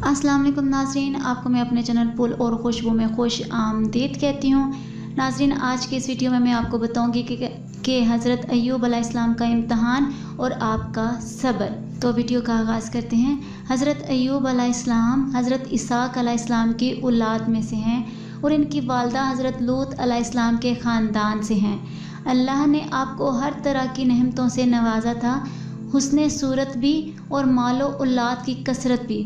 अस्सलाम वालेकुम नाज़रीन, आपको मैं अपने चैनल पुल और खुशबू में खुश आमदीद कहती हूँ। नाज़रीन, आज की इस वीडियो में मैं आपको बताऊँगी कि हज़रत अय्यूब अलैहिस्सलाम का इम्तहान और आपका सब्र। तो वीडियो का आगाज़ करते हैं। हज़रत अय्यूब अलैहिस्सलाम हज़रत इसाक अलैहिस्सलाम की औलाद में से हैं और इनकी वालदा हज़रत लूत अलैहिस्सलाम के ख़ानदान से हैं। अल्लाह ने आपको हर तरह की नेमतों से नवाजा था, हुस्ने सूरत भी और मालो औलाद की कसरत भी।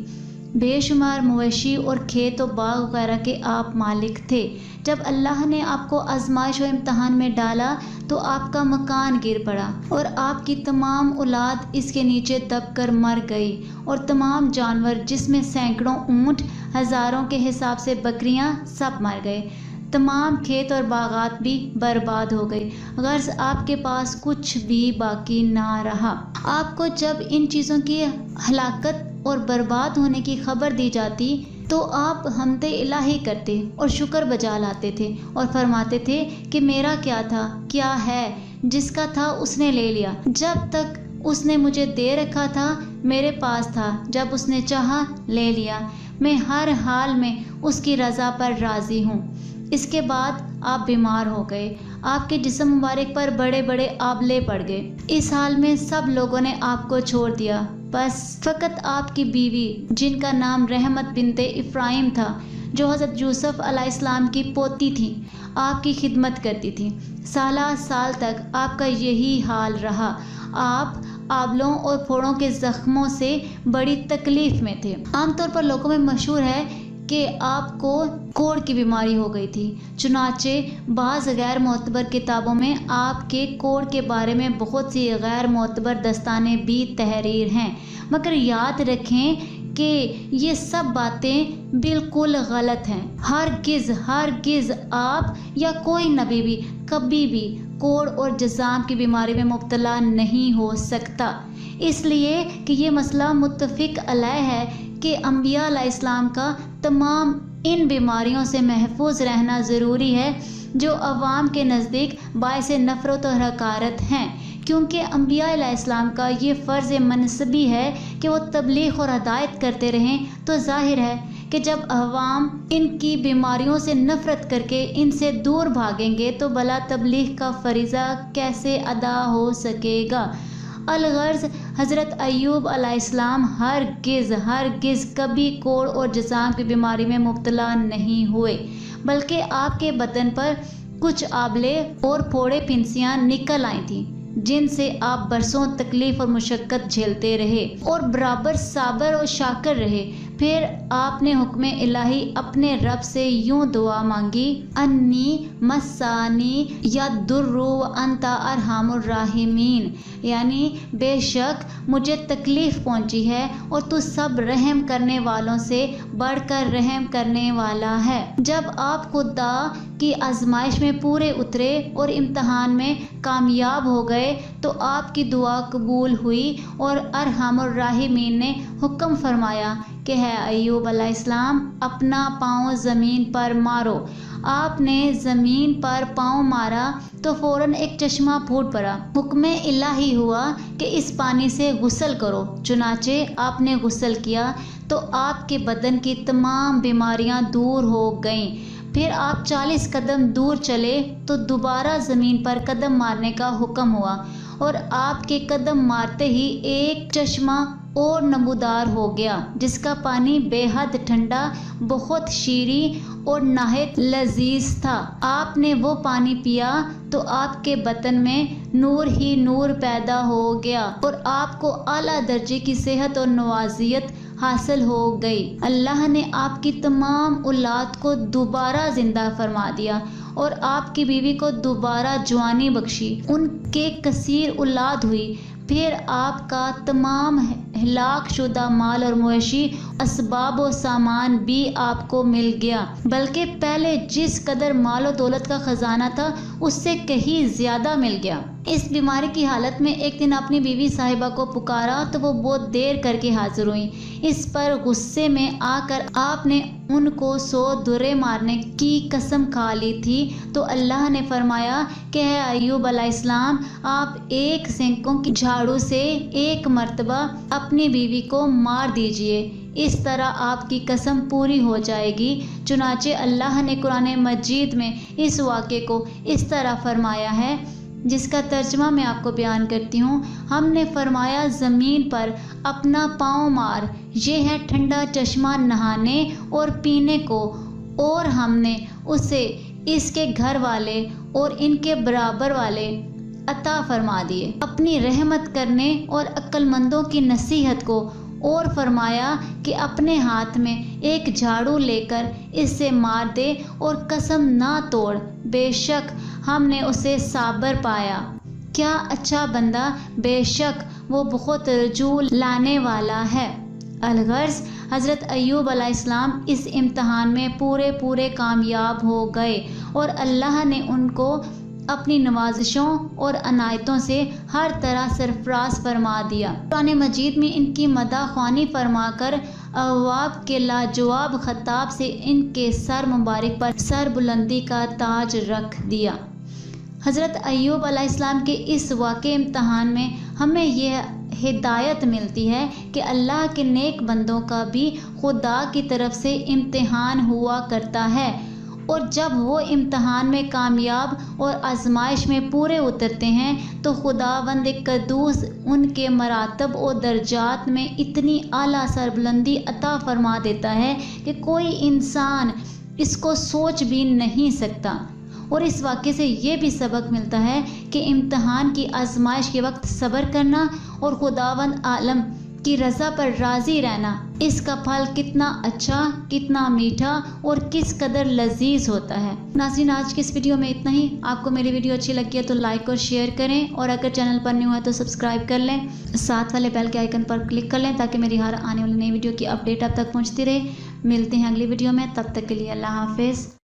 बेशुमार मवेशी और खेत और बाग वगैरह के आप मालिक थे। जब अल्लाह ने आपको आजमाइश और इम्तहान में डाला तो आपका मकान गिर पड़ा और आपकी तमाम औलाद इसके नीचे दब कर मर गई और तमाम जानवर, जिसमें सैकड़ों ऊँट, हज़ारों के हिसाब से बकरियां, सब मर गए। तमाम खेत और बागात भी बर्बाद हो गई, गर्ज आपके पास कुछ भी बाकी ना रहा। आपको जब इन चीज़ों की हलाकत और बर्बाद होने की खबर दी जाती तो आप हमदे इलाही करते और शुक्र बजा लाते थे और फरमाते थे कि मेरा क्या था, क्या है, जिसका था उसने ले लिया। जब तक उसने मुझे दे रखा था मेरे पास था, जब उसने चाहा ले लिया। मैं हर हाल में उसकी रज़ा पर राज़ी हूँ। इसके बाद आप बीमार हो गए, आपके जिस्म मुबारक पर बड़े बड़े आबले पड़ गए। इस हाल में सब लोगों ने आपको छोड़ दिया, बस फ़कत आपकी बीवी, जिनका नाम रहमत बिनते इफ्राहिम था, जो हज़रत यूसुफ अलैहिस्सलाम की पोती थी, आपकी खिदमत करती थी। साल तक आपका यही हाल रहा। आप आबलों और फोड़ों के ज़ख्मों से बड़ी तकलीफ़ में थे। आमतौर पर लोगों में मशहूर है कि आपको कोढ़ की बीमारी हो गई थी। चुनाचे बाज़ गैर मोतबर किताबों में आपके कोढ़ के बारे में बहुत सी गैर मोतबर दस्ताने भी तहरीर हैं, मगर याद रखें कि ये सब बातें बिल्कुल गलत हैं। हरगिज़ आप या कोई नबी भी कभी भी कोढ़ और जज़ाम की बीमारी में मुब्तला नहीं हो सकता, इसलिए कि ये मसला मुत्तफ़िक़ अलैह है कि अंबिया अलैहिस्सलाम का तमाम इन बीमारियों से महफूज रहना ज़रूरी है, जो अवाम के नज़दीक बाइस नफ़रत और हकारत हैं, क्योंकि अंबिया अलैहिस्सलाम का ये फ़र्ज़ मनसबी है कि वो तबलीग और हदायत करते रहें। तो ज़ाहिर है कि जब अवाम इनकी बीमारियों से नफ़रत करके इनसे दूर भागेंगे तो भला तबलीग का फ़रीज़ा कैसे अदा हो सकेगा। अलगर्ज़ हज़रत अय्यूब अलैहिस्सलाम हरगिज़ कभी कोढ़ और जज़ाम की बीमारी में मुब्तला नहीं हुए, बल्कि आपके बदन पर कुछ आबले और फोड़े फिंसियाँ निकल आई थीं, जिनसे आप बरसों तकलीफ़ और मुशक्क़त झेलते रहे और बराबर साबर और शाकर रहे। फिर आपने हुक्म इलाही अपने रब से यूं दुआ मांगी, अन्नी मस्सानी या दुर्रु अंता अरहमुर राहिमीन, यानी बेशक मुझे तकलीफ़ पहुंची है और तू सब रहम करने वालों से बढ़कर रहम करने वाला है। जब आप खुदा की आजमाइश में पूरे उतरे और इम्तहान में कामयाब हो गए तो आपकी दुआ कबूल हुई और अरहमुर राहिमीन ने हुक्म फरमाया कि है अय्यूब अलैहिस्सलाम, अपना पाँव ज़मीन पर मारो। आपने ज़मीन पर पाँव मारा तो फ़ौरन एक चश्मा फूट पड़ा। हुक्म इलाही हुआ कि इस पानी से गुस्ल करो। चुनाचे आपने गुस्ल किया तो आपके बदन की तमाम बीमारियां दूर हो गईं। फिर आप 40 कदम दूर चले तो दोबारा ज़मीन पर कदम मारने का हुक्म हुआ और आपके कदम मारते ही एक चश्मा और नमूदार हो गया, जिसका पानी बेहद ठंडा, बहुत शीरी और नहायत लजीज था। आपने वो पानी पिया तो आपके बदन में नूर ही नूर पैदा हो गया और आपको आला दर्जे की सेहत और नवाजियत हासिल हो गई। अल्लाह ने आपकी तमाम औलाद को दोबारा जिंदा फरमा दिया और आपकी बीवी को दोबारा जवानी बख्शी, उनके कसीर औलाद हुई। फिर आपका तमाम हलाक शुदा माल और मवेशी, असबाब व सामान भी आपको मिल गया, बल्कि पहले जिस कदर माल और दौलत का खजाना था उससे कहीं ज्यादा मिल गया। इस बीमारी की हालत में एक दिन अपनी बीवी साहिबा को पुकारा तो वो बहुत देर करके हाजिर हुई। इस पर गुस्से में आकर आपने उनको 100 दुर्रे मारने की कसम खा ली थी। तो अल्लाह ने फरमाया कि है अय्यूब अलैहिस्सलाम, आप एक सेंकों की झाड़ू से एक मर्तबा अपनी बीवी को मार दीजिए। اس طرح آپ کی قسم پوری ہو جائے گی۔ چنانچہ اللہ نے قرآن مجید میں اس واقعے کو اس طرح فرمایا ہے، جس کا ترجمہ میں آپ کو بیان کرتی ہوں۔ ہم نے فرمایا زمین پر اپنا پاؤں مار، یہ ہے ٹھنڈا چشمہ نہانے اور پینے کو، اور ہم نے اسے اس کے گھر والے اور ان کے برابر والے عطا فرما دیے، اپنی رحمت کرنے اور عقل مندوں کی نصیحت کو، اور فرمایا کہ اپنے ہاتھ میں ایک جھاڑو لے کر اس سے مار دے اور قسم نہ توڑ، بے شک ہم نے اسے صابر پایا۔ کیا اچھا بندہ، بے شک وہ بہت رجوع لانے والا ہے۔ الغرض حضرت ایوب علیہ السلام اس امتحان میں پورے کامیاب ہو گئے اور اللہ نے ان کو اپنی نوازشوں اور عنایتوں سے ہر طرح سرفراز فرما دیا۔ قرآن مجید میں ان کی مدح خوانی فرما کر اواب کے لاجواب خطاب سے ان کے سر مبارک پر سر بلندی کا تاج رکھ دیا۔ حضرت ایوب علیہ السلام کے اس واقعہ امتحان میں ہمیں یہ ہدایت ملتی ہے کہ اللہ کے نیک بندوں کا بھی خدا کی طرف سے امتحان ہوا کرتا ہے، اور جب وہ امتحان میں کامیاب اور آزمائش میں پورے اترتے ہیں تو خداوند قدوس ان کے مراتب و درجات میں اتنی اعلیٰ سربلندی عطا فرما دیتا ہے کہ کوئی انسان اس کو سوچ بھی نہیں سکتا۔ اور اس واقعے سے یہ بھی سبق ملتا ہے کہ امتحان کی آزمائش کے وقت صبر کرنا اور خداوند عالم کی رضا پر راضی رہنا، اس کا پھل کتنا اچھا، کتنا میٹھا اور کس قدر لذیذ ہوتا ہے۔ ناظرین، آج کی اس ویڈیو میں اتنا ہی۔ آپ کو میری ویڈیو اچھی لگی ہے تو لائک اور شیئر کریں، اور اگر چینل پر نیو ہے تو سبسکرائب کر لیں، ساتھ والے بیل کے آئیکن پر کلک کر لیں تاکہ میری ہر آنے والی نئی ویڈیو کی اپڈیٹ آپ تک پہنچتی رہے۔ ملتے ہیں اگلی ویڈیو میں، تب تک کے لیے اللہ حافظ۔